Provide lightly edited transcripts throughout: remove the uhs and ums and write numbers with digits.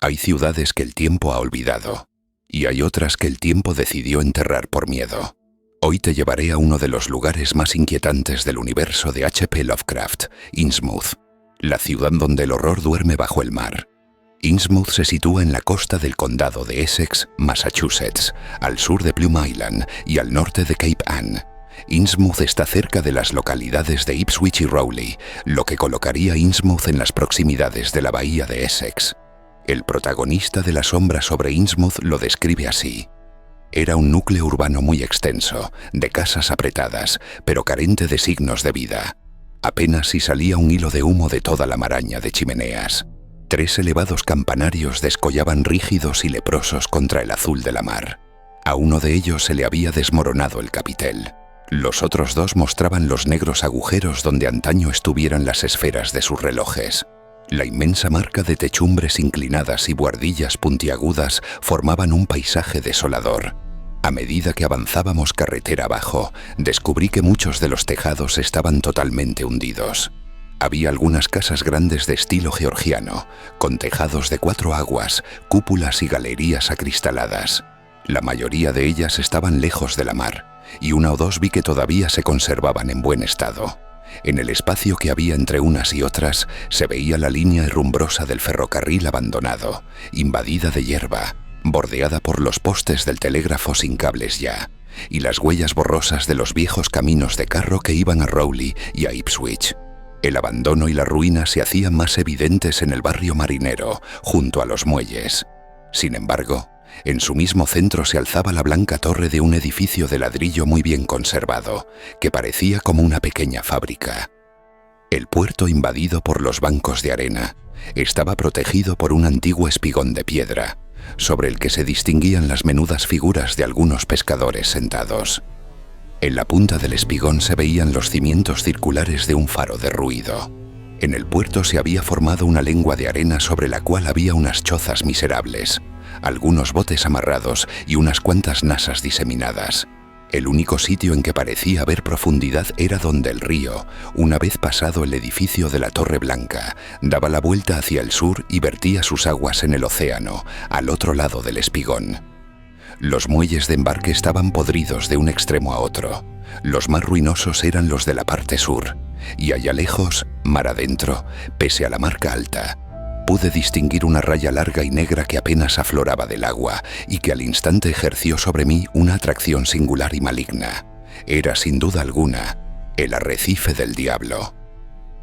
Hay ciudades que el tiempo ha olvidado, y hay otras que el tiempo decidió enterrar por miedo. Hoy te llevaré a uno de los lugares más inquietantes del universo de H.P. Lovecraft, Innsmouth, la ciudad donde el horror duerme bajo el mar. Innsmouth se sitúa en la costa del condado de Essex, Massachusetts, al sur de Plum Island y al norte de Cape Ann. Innsmouth está cerca de las localidades de Ipswich y Rowley, lo que colocaría Innsmouth en las proximidades de la bahía de Essex. El protagonista de La sombra sobre Innsmouth lo describe así. Era un núcleo urbano muy extenso, de casas apretadas, pero carente de signos de vida. Apenas si salía un hilo de humo de toda la maraña de chimeneas. 3 elevados campanarios descollaban rígidos y leprosos contra el azul de la mar. A uno de ellos se le había desmoronado el capitel. Los otros 2 mostraban los negros agujeros donde antaño estuvieran las esferas de sus relojes. La inmensa marca de techumbres inclinadas y buhardillas puntiagudas formaban un paisaje desolador. A medida que avanzábamos carretera abajo, descubrí que muchos de los tejados estaban totalmente hundidos. Había algunas casas grandes de estilo georgiano, con tejados de 4 aguas, cúpulas y galerías acristaladas. La mayoría de ellas estaban lejos de la mar, y 1 o 2 vi que todavía se conservaban en buen estado. En el espacio que había entre unas y otras se veía la línea herrumbrosa del ferrocarril abandonado, invadida de hierba, bordeada por los postes del telégrafo sin cables ya, y las huellas borrosas de los viejos caminos de carro que iban a Rowley y a Ipswich. El abandono y la ruina se hacían más evidentes en el barrio marinero, junto a los muelles. Sin embargo, en su mismo centro se alzaba la blanca torre de un edificio de ladrillo muy bien conservado, que parecía como una pequeña fábrica. El puerto, invadido por los bancos de arena, estaba protegido por un antiguo espigón de piedra, sobre el que se distinguían las menudas figuras de algunos pescadores sentados. En la punta del espigón se veían los cimientos circulares de un faro derruido. En el puerto se había formado una lengua de arena sobre la cual había unas chozas miserables, algunos botes amarrados y unas cuantas nasas diseminadas. El único sitio en que parecía haber profundidad era donde el río, una vez pasado el edificio de la Torre Blanca, daba la vuelta hacia el sur y vertía sus aguas en el océano, al otro lado del espigón. Los muelles de embarque estaban podridos de un extremo a otro. Los más ruinosos eran los de la parte sur, y allá lejos, mar adentro, pese a la marca alta, pude distinguir una raya larga y negra que apenas afloraba del agua y que al instante ejerció sobre mí una atracción singular y maligna. Era, sin duda alguna, el arrecife del diablo.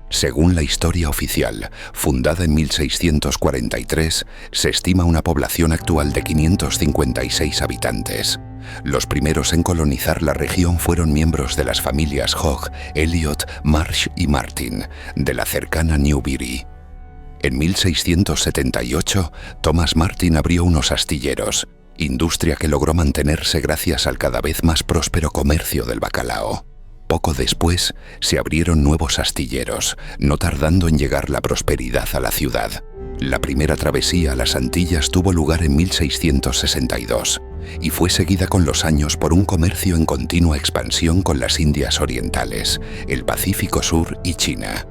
Según la historia oficial, fundada en 1643, se estima una población actual de 556 habitantes. Los primeros en colonizar la región fueron miembros de las familias Hogg, Elliot, Marsh y Martin, de la cercana Newbury. En 1678, Thomas Martin abrió unos astilleros, industria que logró mantenerse gracias al cada vez más próspero comercio del bacalao. Poco después, se abrieron nuevos astilleros, no tardando en llegar la prosperidad a la ciudad. La primera travesía a las Antillas tuvo lugar en 1662 y fue seguida con los años por un comercio en continua expansión con las Indias Orientales, el Pacífico Sur y China.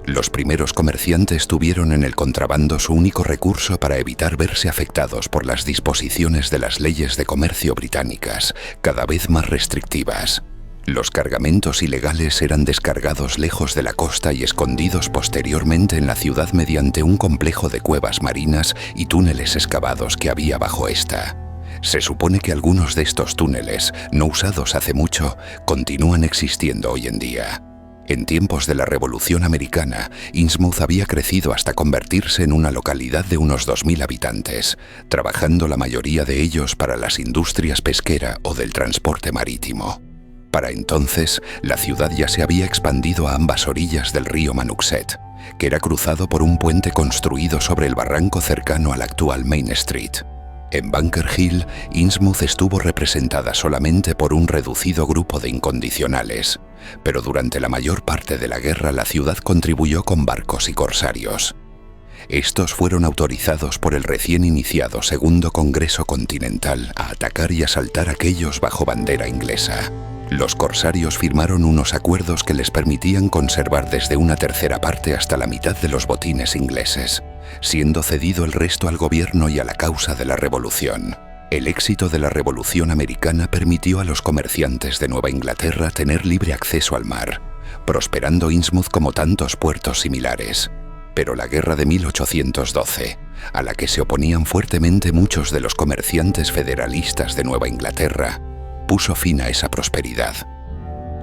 Los primeros comerciantes tuvieron en el contrabando su único recurso para evitar verse afectados por las disposiciones de las leyes de comercio británicas, cada vez más restrictivas. Los cargamentos ilegales eran descargados lejos de la costa y escondidos posteriormente en la ciudad mediante un complejo de cuevas marinas y túneles excavados que había bajo esta. Se supone que algunos de estos túneles, no usados hace mucho, continúan existiendo hoy en día. En tiempos de la Revolución Americana, Innsmouth había crecido hasta convertirse en una localidad de unos 2000 habitantes, trabajando la mayoría de ellos para las industrias pesquera o del transporte marítimo. Para entonces, la ciudad ya se había expandido a ambas orillas del río Manuxet, que era cruzado por un puente construido sobre el barranco cercano al actual Main Street. En Bunker Hill, Innsmouth estuvo representada solamente por un reducido grupo de incondicionales, pero durante la mayor parte de la guerra la ciudad contribuyó con barcos y corsarios. Estos fueron autorizados por el recién iniciado Segundo Congreso Continental a atacar y asaltar a aquellos bajo bandera inglesa. Los corsarios firmaron unos acuerdos que les permitían conservar desde una tercera parte hasta la mitad de los botines ingleses, siendo cedido el resto al gobierno y a la causa de la revolución. El éxito de la Revolución Americana permitió a los comerciantes de Nueva Inglaterra tener libre acceso al mar, prosperando Innsmouth como tantos puertos similares. Pero la Guerra de 1812, a la que se oponían fuertemente muchos de los comerciantes federalistas de Nueva Inglaterra, puso fin a esa prosperidad.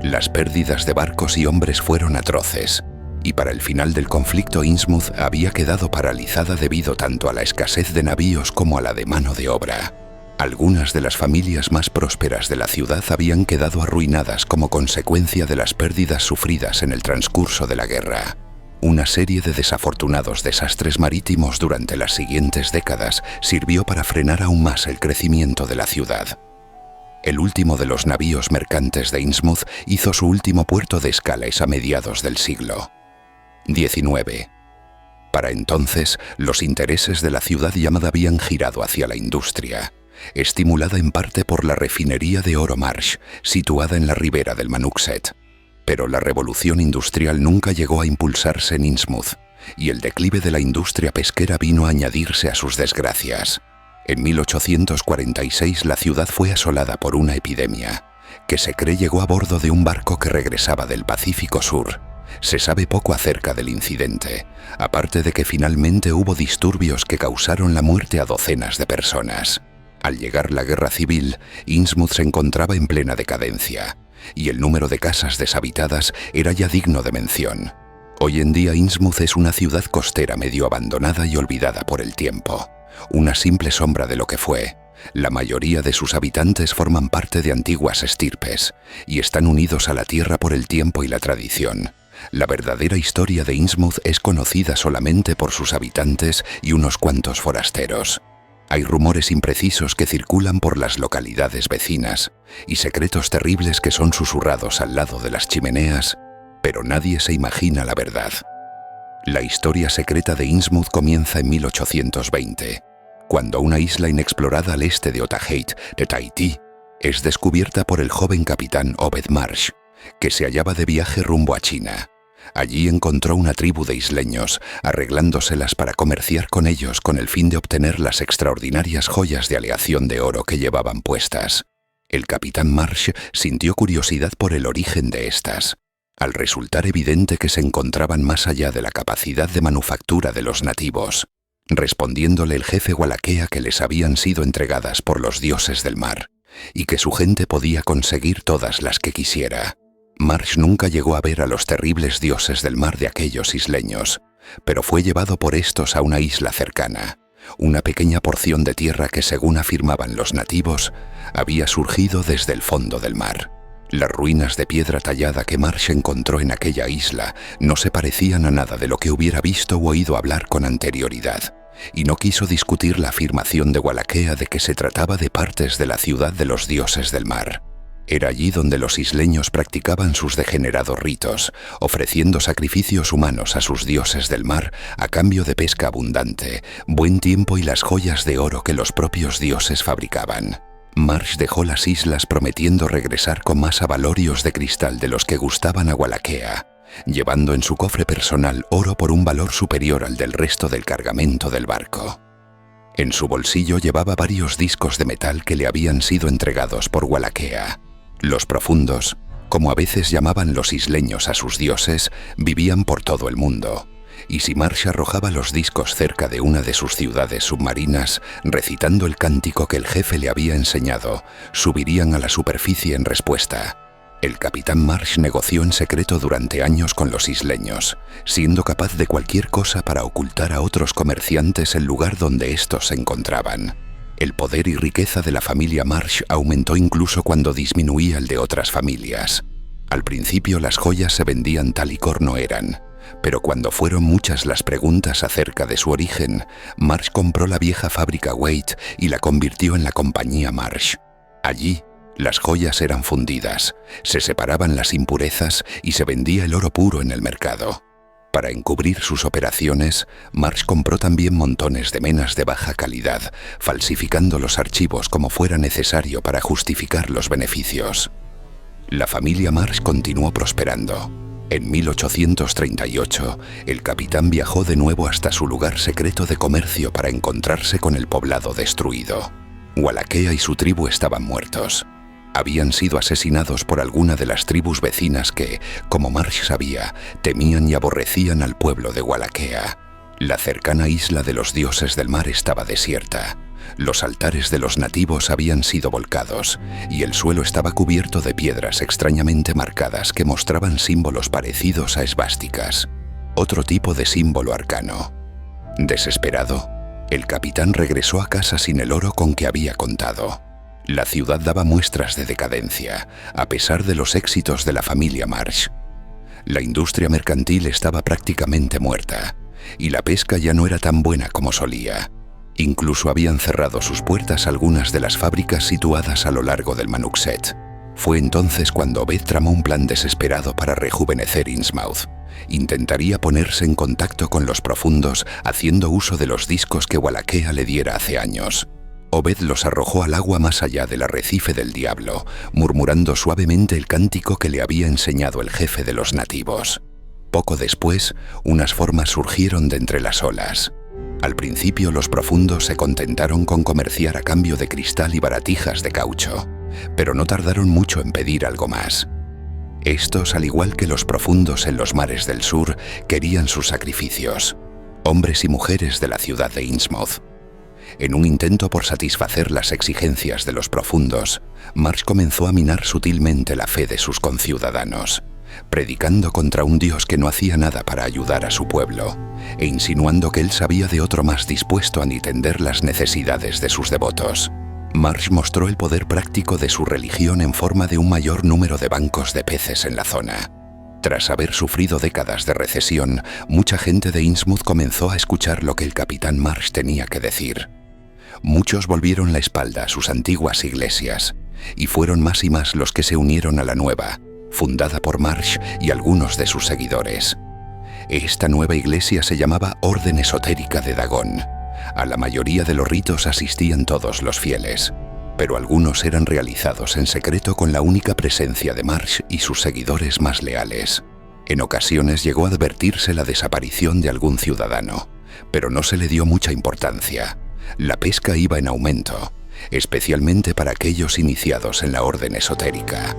Las pérdidas de barcos y hombres fueron atroces, y para el final del conflicto Innsmouth había quedado paralizada debido tanto a la escasez de navíos como a la de mano de obra. Algunas de las familias más prósperas de la ciudad habían quedado arruinadas como consecuencia de las pérdidas sufridas en el transcurso de la guerra. Una serie de desafortunados desastres marítimos durante las siguientes décadas sirvió para frenar aún más el crecimiento de la ciudad. El último de los navíos mercantes de Innsmouth hizo su último puerto de escala a mediados del siglo XIX. Para entonces, los intereses de la ciudad llamada habían girado hacia la industria, estimulada en parte por la refinería de oro Marsh, situada en la ribera del Manuxet. Pero la revolución industrial nunca llegó a impulsarse en Innsmouth, y el declive de la industria pesquera vino a añadirse a sus desgracias. En 1846 la ciudad fue asolada por una epidemia, que se cree llegó a bordo de un barco que regresaba del Pacífico Sur. Se sabe poco acerca del incidente, aparte de que finalmente hubo disturbios que causaron la muerte a docenas de personas. Al llegar la guerra civil, Innsmouth se encontraba en plena decadencia, y el número de casas deshabitadas era ya digno de mención. Hoy en día Innsmouth es una ciudad costera medio abandonada y olvidada por el tiempo, una simple sombra de lo que fue. La mayoría de sus habitantes forman parte de antiguas estirpes, y están unidos a la tierra por el tiempo y la tradición. La verdadera historia de Innsmouth es conocida solamente por sus habitantes y unos cuantos forasteros. Hay rumores imprecisos que circulan por las localidades vecinas y secretos terribles que son susurrados al lado de las chimeneas, pero nadie se imagina la verdad. La historia secreta de Innsmouth comienza en 1820, cuando una isla inexplorada al este de Otaheite, de Tahití, es descubierta por el joven capitán Obed Marsh, que se hallaba de viaje rumbo a China. Allí encontró una tribu de isleños, arreglándoselas para comerciar con ellos con el fin de obtener las extraordinarias joyas de aleación de oro que llevaban puestas. El capitán Marsh sintió curiosidad por el origen de estas, al resultar evidente que se encontraban más allá de la capacidad de manufactura de los nativos, respondiéndole el jefe Wallachea que les habían sido entregadas por los dioses del mar, y que su gente podía conseguir todas las que quisiera. Marsh nunca llegó a ver a los terribles dioses del mar de aquellos isleños, pero fue llevado por estos a una isla cercana, una pequeña porción de tierra que, según afirmaban los nativos, había surgido desde el fondo del mar. Las ruinas de piedra tallada que Marsh encontró en aquella isla no se parecían a nada de lo que hubiera visto o oído hablar con anterioridad, y no quiso discutir la afirmación de Wallachea de que se trataba de partes de la ciudad de los dioses del mar. Era allí donde los isleños practicaban sus degenerados ritos, ofreciendo sacrificios humanos a sus dioses del mar a cambio de pesca abundante, buen tiempo y las joyas de oro que los propios dioses fabricaban. Marsh dejó las islas prometiendo regresar con más abalorios de cristal de los que gustaban a Wallachea, llevando en su cofre personal oro por un valor superior al del resto del cargamento del barco. En su bolsillo llevaba varios discos de metal que le habían sido entregados por Wallachea. Los profundos, como a veces llamaban los isleños a sus dioses, vivían por todo el mundo, y si Marsh arrojaba los discos cerca de una de sus ciudades submarinas, recitando el cántico que el jefe le había enseñado, subirían a la superficie en respuesta. El capitán Marsh negoció en secreto durante años con los isleños, siendo capaz de cualquier cosa para ocultar a otros comerciantes el lugar donde estos se encontraban. El poder y riqueza de la familia Marsh aumentó incluso cuando disminuía el de otras familias. Al principio las joyas se vendían tal y como eran, pero cuando fueron muchas las preguntas acerca de su origen, Marsh compró la vieja fábrica Waite y la convirtió en la compañía Marsh. Allí, las joyas eran fundidas, se separaban las impurezas y se vendía el oro puro en el mercado. Para encubrir sus operaciones, Marsh compró también montones de menas de baja calidad, falsificando los archivos como fuera necesario para justificar los beneficios. La familia Marsh continuó prosperando. En 1838, el capitán viajó de nuevo hasta su lugar secreto de comercio para encontrarse con el poblado destruido. Wallachea y su tribu estaban muertos. Habían sido asesinados por alguna de las tribus vecinas que, como Marsh sabía, temían y aborrecían al pueblo de Wallachea. La cercana isla de los dioses del mar estaba desierta. Los altares de los nativos habían sido volcados y el suelo estaba cubierto de piedras extrañamente marcadas que mostraban símbolos parecidos a esvásticas, otro tipo de símbolo arcano. Desesperado, el capitán regresó a casa sin el oro con que había contado. La ciudad daba muestras de decadencia, a pesar de los éxitos de la familia Marsh. La industria mercantil estaba prácticamente muerta y la pesca ya no era tan buena como solía. Incluso habían cerrado sus puertas algunas de las fábricas situadas a lo largo del Manuxet. Fue entonces cuando Obed tramó un plan desesperado para rejuvenecer Innsmouth. Intentaría ponerse en contacto con los profundos haciendo uso de los discos que Wallachea le diera hace años. Obed los arrojó al agua más allá del arrecife del diablo, murmurando suavemente el cántico que le había enseñado el jefe de los nativos. Poco después, unas formas surgieron de entre las olas. Al principio los profundos se contentaron con comerciar a cambio de cristal y baratijas de caucho, pero no tardaron mucho en pedir algo más. Estos, al igual que los profundos en los mares del sur, querían sus sacrificios, hombres y mujeres de la ciudad de Innsmouth. En un intento por satisfacer las exigencias de los profundos, Marsh comenzó a minar sutilmente la fe de sus conciudadanos, predicando contra un dios que no hacía nada para ayudar a su pueblo, e insinuando que él sabía de otro más dispuesto a atender las necesidades de sus devotos. Marsh mostró el poder práctico de su religión en forma de un mayor número de bancos de peces en la zona. Tras haber sufrido décadas de recesión, mucha gente de Innsmouth comenzó a escuchar lo que el capitán Marsh tenía que decir. Muchos volvieron la espalda a sus antiguas iglesias, y fueron más y más los que se unieron a la nueva, fundada por Marsh y algunos de sus seguidores. Esta nueva iglesia se llamaba Orden Esotérica de Dagon. A la mayoría de los ritos asistían todos los fieles, pero algunos eran realizados en secreto con la única presencia de Marsh y sus seguidores más leales. En ocasiones llegó a advertirse la desaparición de algún ciudadano, pero no se le dio mucha importancia. La pesca iba en aumento, especialmente para aquellos iniciados en la orden esotérica.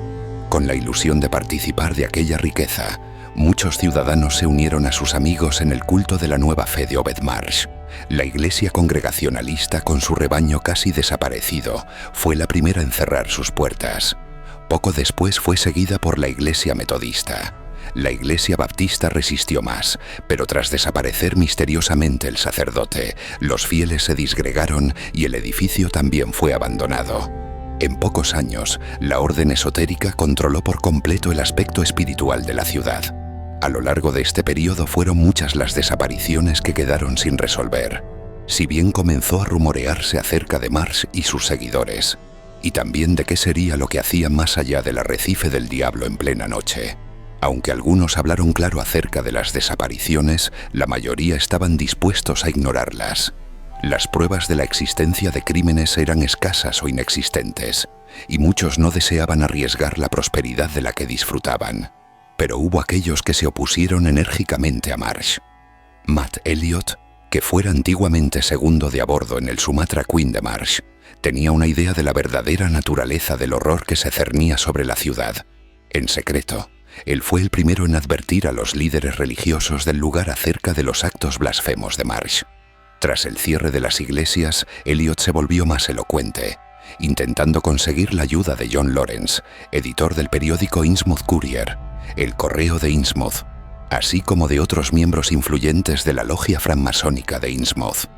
Con la ilusión de participar de aquella riqueza, muchos ciudadanos se unieron a sus amigos en el culto de la nueva fe de Obed Marsh. La iglesia congregacionalista, con su rebaño casi desaparecido, fue la primera en cerrar sus puertas. Poco después fue seguida por la iglesia metodista. La iglesia baptista resistió más, pero tras desaparecer misteriosamente el sacerdote, los fieles se disgregaron y el edificio también fue abandonado. En pocos años, la orden esotérica controló por completo el aspecto espiritual de la ciudad. A lo largo de este periodo fueron muchas las desapariciones que quedaron sin resolver, si bien comenzó a rumorearse acerca de Marsh y sus seguidores, y también de qué sería lo que hacían más allá del arrecife del diablo en plena noche. Aunque algunos hablaron claro acerca de las desapariciones, la mayoría estaban dispuestos a ignorarlas. Las pruebas de la existencia de crímenes eran escasas o inexistentes, y muchos no deseaban arriesgar la prosperidad de la que disfrutaban. Pero hubo aquellos que se opusieron enérgicamente a Marsh. Matt Elliot, que fuera antiguamente segundo de a bordo en el Sumatra Queen de Marsh, tenía una idea de la verdadera naturaleza del horror que se cernía sobre la ciudad. En secreto, él fue el primero en advertir a los líderes religiosos del lugar acerca de los actos blasfemos de Marsh. Tras el cierre de las iglesias, Elliot se volvió más elocuente, intentando conseguir la ayuda de John Lawrence, editor del periódico Innsmouth Courier, el Correo de Innsmouth, así como de otros miembros influyentes de la logia francmasónica de Innsmouth.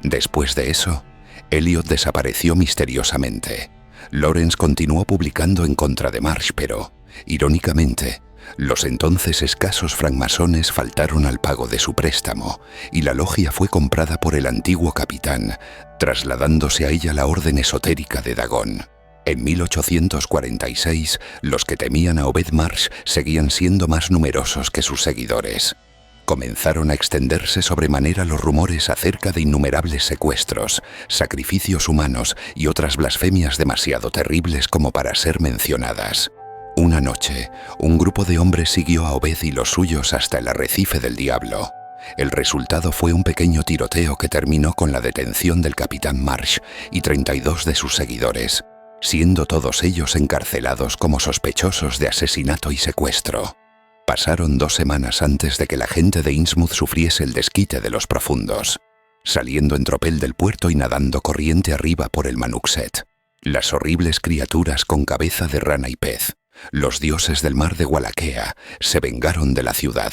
Después de eso, Elliot desapareció misteriosamente. Lawrence continuó publicando en contra de Marsh, pero, irónicamente, los entonces escasos francmasones faltaron al pago de su préstamo y la logia fue comprada por el antiguo capitán, trasladándose a ella la orden esotérica de Dagon. En 1846, los que temían a Obed Marsh seguían siendo más numerosos que sus seguidores. Comenzaron a extenderse sobremanera los rumores acerca de innumerables secuestros, sacrificios humanos y otras blasfemias demasiado terribles como para ser mencionadas. Una noche, un grupo de hombres siguió a Obed y los suyos hasta el arrecife del diablo. El resultado fue un pequeño tiroteo que terminó con la detención del capitán Marsh y 32 de sus seguidores, siendo todos ellos encarcelados como sospechosos de asesinato y secuestro. Pasaron 2 semanas antes de que la gente de Innsmouth sufriese el desquite de los profundos, saliendo en tropel del puerto y nadando corriente arriba por el Manuxet. Las horribles criaturas con cabeza de rana y pez, los dioses del mar de Wallachea, se vengaron de la ciudad.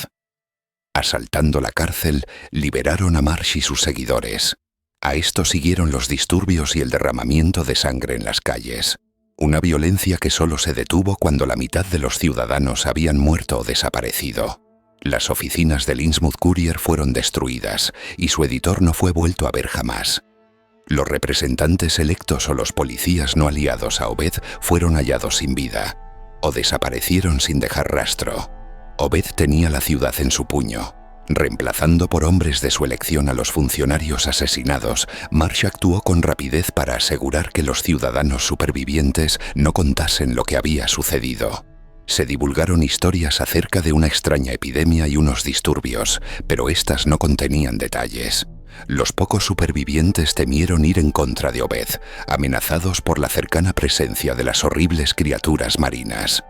Asaltando la cárcel, liberaron a Marsh y sus seguidores. A esto siguieron los disturbios y el derramamiento de sangre en las calles. Una violencia que solo se detuvo cuando la mitad de los ciudadanos habían muerto o desaparecido. Las oficinas del Innsmouth Courier fueron destruidas y su editor no fue vuelto a ver jamás. Los representantes electos o los policías no aliados a Obed fueron hallados sin vida o desaparecieron sin dejar rastro. Obed tenía la ciudad en su puño. Reemplazando por hombres de su elección a los funcionarios asesinados, Marsh actuó con rapidez para asegurar que los ciudadanos supervivientes no contasen lo que había sucedido. Se divulgaron historias acerca de una extraña epidemia y unos disturbios, pero éstas no contenían detalles. Los pocos supervivientes temieron ir en contra de Obed, amenazados por la cercana presencia de las horribles criaturas marinas.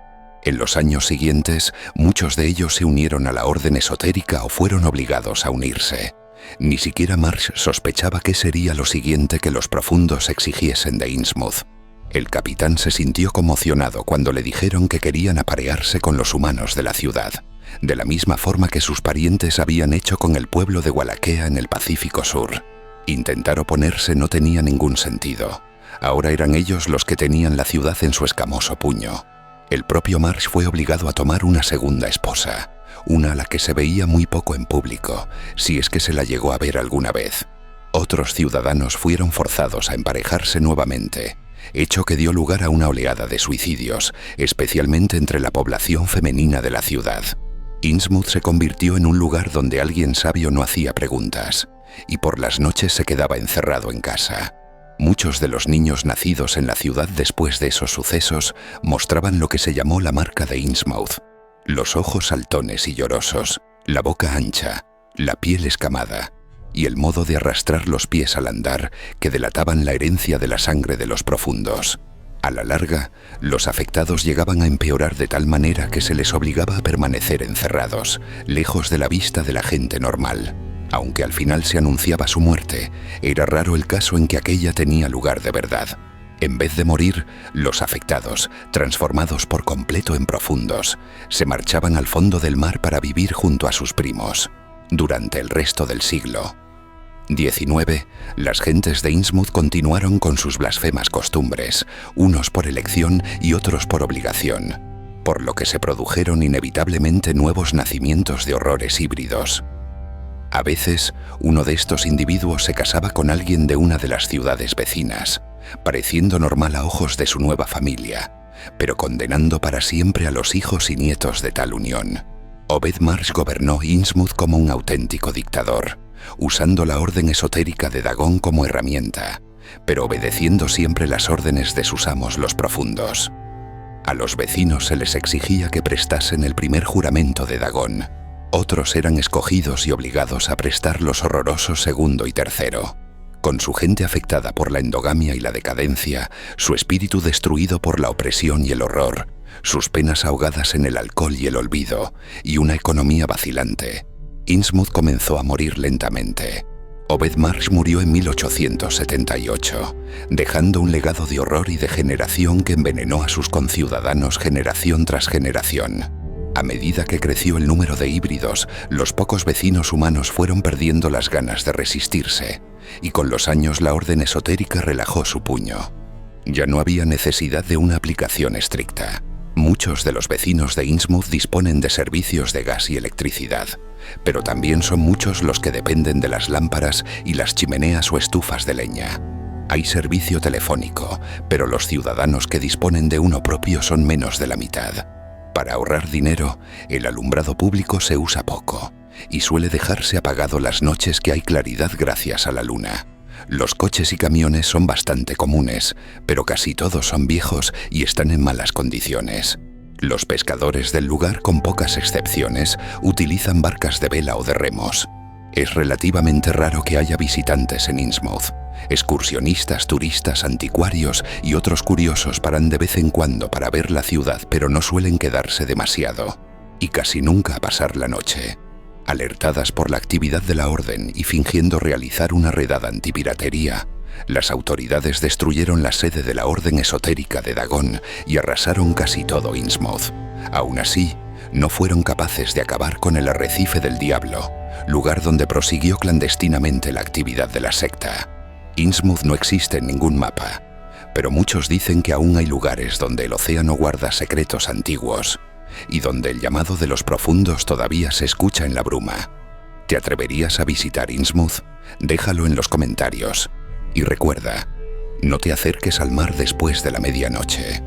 En los años siguientes, muchos de ellos se unieron a la orden esotérica o fueron obligados a unirse. Ni siquiera Marsh sospechaba qué sería lo siguiente que los profundos exigiesen de Innsmouth. El capitán se sintió conmocionado cuando le dijeron que querían aparearse con los humanos de la ciudad, de la misma forma que sus parientes habían hecho con el pueblo de Wallachea en el Pacífico Sur. Intentar oponerse no tenía ningún sentido. Ahora eran ellos los que tenían la ciudad en su escamoso puño. El propio Marsh fue obligado a tomar una segunda esposa, una a la que se veía muy poco en público, si es que se la llegó a ver alguna vez. Otros ciudadanos fueron forzados a emparejarse nuevamente, hecho que dio lugar a una oleada de suicidios, especialmente entre la población femenina de la ciudad. Innsmouth se convirtió en un lugar donde alguien sabio no hacía preguntas, y por las noches se quedaba encerrado en casa. Muchos de los niños nacidos en la ciudad después de esos sucesos mostraban lo que se llamó la marca de Innsmouth: los ojos saltones y llorosos, la boca ancha, la piel escamada y el modo de arrastrar los pies al andar que delataban la herencia de la sangre de los profundos. A la larga, los afectados llegaban a empeorar de tal manera que se les obligaba a permanecer encerrados, lejos de la vista de la gente normal. Aunque al final se anunciaba su muerte, era raro el caso en que aquella tenía lugar de verdad. En vez de morir, los afectados, transformados por completo en profundos, se marchaban al fondo del mar para vivir junto a sus primos. Durante el resto del siglo XIX, las gentes de Innsmouth continuaron con sus blasfemas costumbres, unos por elección y otros por obligación, por lo que se produjeron inevitablemente nuevos nacimientos de horrores híbridos. A veces, uno de estos individuos se casaba con alguien de una de las ciudades vecinas, pareciendo normal a ojos de su nueva familia, pero condenando para siempre a los hijos y nietos de tal unión. Obed Marsh gobernó Innsmouth como un auténtico dictador, usando la orden esotérica de Dagon como herramienta, pero obedeciendo siempre las órdenes de sus amos los profundos. A los vecinos se les exigía que prestasen el primer juramento de Dagon. Otros eran escogidos y obligados a prestar los horrorosos segundo y tercero. Con su gente afectada por la endogamia y la decadencia, su espíritu destruido por la opresión y el horror, sus penas ahogadas en el alcohol y el olvido, y una economía vacilante, Innsmouth comenzó a morir lentamente. Obed Marsh murió en 1878, dejando un legado de horror y degeneración que envenenó a sus conciudadanos generación tras generación. A medida que creció el número de híbridos, los pocos vecinos humanos fueron perdiendo las ganas de resistirse, y con los años la orden esotérica relajó su puño. Ya no había necesidad de una aplicación estricta. Muchos de los vecinos de Innsmouth disponen de servicios de gas y electricidad, pero también son muchos los que dependen de las lámparas y las chimeneas o estufas de leña. Hay servicio telefónico, pero los ciudadanos que disponen de uno propio son menos de la mitad. Para ahorrar dinero, el alumbrado público se usa poco y suele dejarse apagado las noches que hay claridad gracias a la luna. Los coches y camiones son bastante comunes, pero casi todos son viejos y están en malas condiciones. Los pescadores del lugar, con pocas excepciones, utilizan barcas de vela o de remos. Es relativamente raro que haya visitantes en Innsmouth. Excursionistas, turistas, anticuarios y otros curiosos paran de vez en cuando para ver la ciudad, pero no suelen quedarse demasiado, y casi nunca a pasar la noche. Alertadas por la actividad de la Orden y fingiendo realizar una redada antipiratería, las autoridades destruyeron la sede de la Orden Esotérica de Dagon y arrasaron casi todo Innsmouth. Aún así, no fueron capaces de acabar con el Arrecife del Diablo, lugar donde prosiguió clandestinamente la actividad de la secta. Innsmouth no existe en ningún mapa, pero muchos dicen que aún hay lugares donde el océano guarda secretos antiguos y donde el llamado de los profundos todavía se escucha en la bruma. ¿Te atreverías a visitar Innsmouth? Déjalo en los comentarios. Y recuerda, no te acerques al mar después de la medianoche.